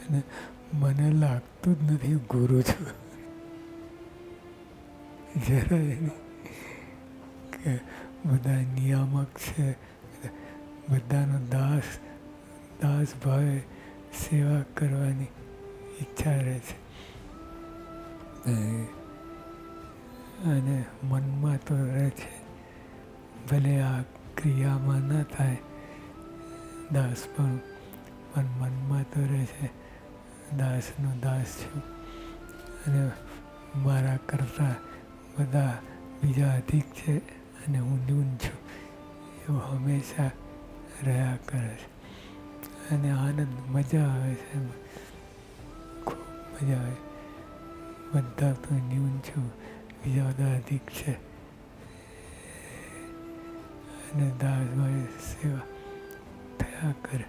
અને મને લાગતું જ નથી ગુરુ છું જરાય નહીં, કે બધા નિયામક છે, બધાનો દાસ ભાવે સેવા કરવાની ઈચ્છા રહે છે. અને મનમાં તો રહે છે, ભલે આ ક્રિયામાં ન થાય દાસ પણ મનમાં તો રહે છે દાસનો દાસ છું અને મારા કરતાં બધા બીજા અધિક છે અને હું ન્યૂન છું એવું હંમેશા રહ્યા કરે છે. અને આનંદ મજા આવે છે એમાં, ખૂબ મજા આવે. બધા તો ન્યૂન છું, બીજા બધા અધિક છે અને દાસભાઈ સેવા થયા કરે.